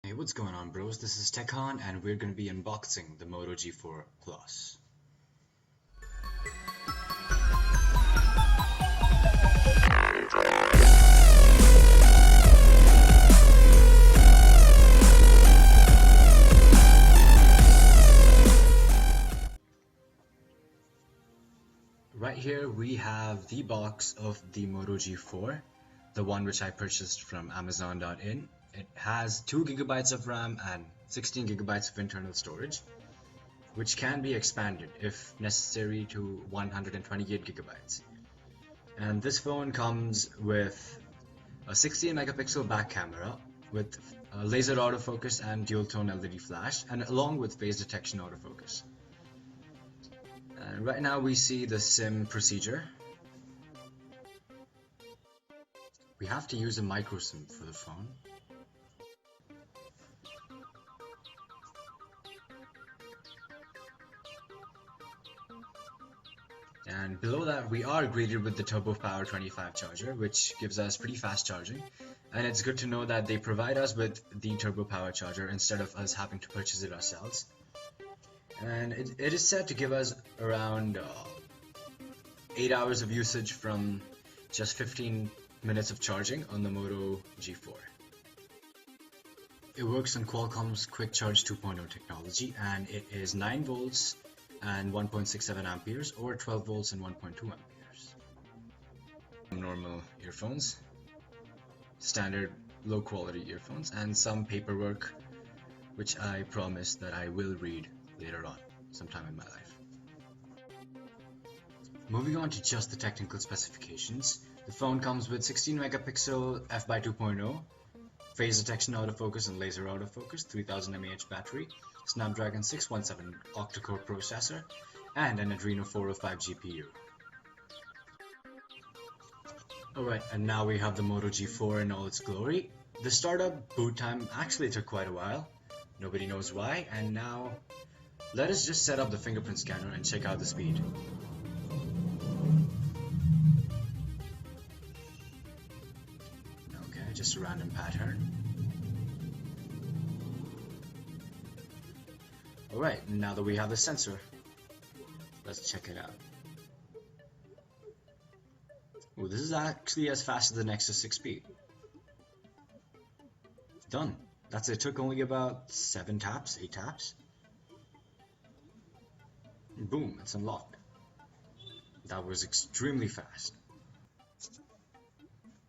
Hey, what's going on, bros? This is TechCon and we're going to be unboxing the Moto G4 Plus. Right here we have the box of the Moto G4, the one which I purchased from Amazon.in. It has 2 GB of RAM and 16 GB of internal storage, which can be expanded if necessary to 128 GB. And this phone comes with a 16 megapixel back camera with laser autofocus and dual tone LED flash, and along with phase detection autofocus. And right now we see the SIM procedure. We have to use a micro SIM for the phone. And below that we are greeted with the Turbo Power 25 charger, which gives us pretty fast charging. And it's good to know that they provide us with the Turbo Power charger instead of us having to purchase it ourselves. And it is said to give us around 8 hours of usage from just 15 minutes of charging on the Moto G4. It works on Qualcomm's Quick Charge 2.0 technology, and it is 9 volts and 1.67 amperes, or 12 volts and 1.2 amperes. Normal earphones, standard low quality earphones, and some paperwork which I promise that I will read later on, sometime in my life. Moving on to just the technical specifications, the phone comes with 16 megapixel f/2.0, phase detection autofocus and laser autofocus, 3000 mAh battery, Snapdragon 617 octa-core processor, and an Adreno 405 GPU. Alright, and now we have the Moto G4 in all its glory. The startup boot time actually took quite a while, nobody knows why, and now let us just set up the fingerprint scanner and check out the speed. Okay, just a random pattern. Alright, now that we have the sensor, let's check it out. Oh, this is actually as fast as the Nexus 6P. Done. That's it. It took only about 8 taps. Boom, it's unlocked. That was extremely fast.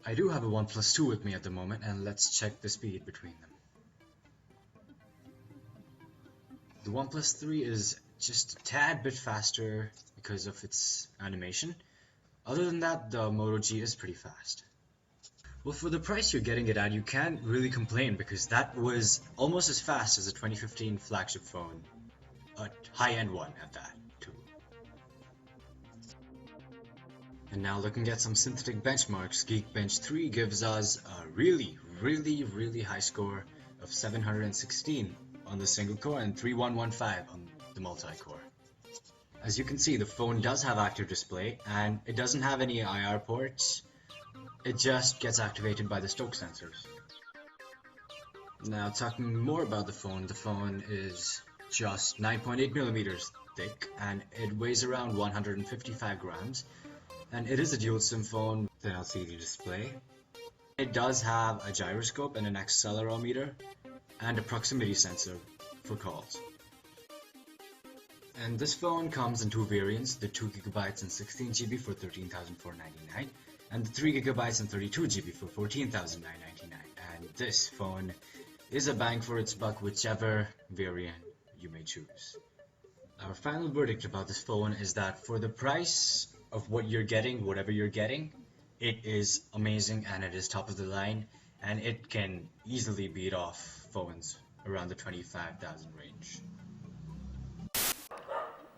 I do have a OnePlus 2 with me at the moment, and let's check the speed between them. The OnePlus 3 is just a tad bit faster because of its animation. Other than that, the Moto G is pretty fast. Well, for the price you're getting it at, you can't really complain because that was almost as fast as a 2015 flagship phone. A high-end one at that, too. And now looking at some synthetic benchmarks, Geekbench 3 gives us a really high score of 716 on the single core and 3115 on the multi-core. As you can see, the phone does have active display and it doesn't have any IR ports. It just gets activated by the Stokes sensors. Now talking more about the phone is just 9.8 millimeters thick and it weighs around 155 grams. And it is a dual SIM phone with an LCD display. It does have a gyroscope and an accelerometer and a proximity sensor for calls. And this phone comes in 2 variants, the 2 GB and 16 GB for $13,499 and the 3 GB and 32 GB for $14,999. And this phone is a bang for its buck, whichever variant you may choose. Our final verdict about this phone is that for the price of what you're getting, whatever you're getting, it is amazing and it is top of the line, and it can easily beat off phones around the 25,000 range.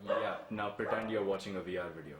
Yeah, now pretend you're watching a VR video.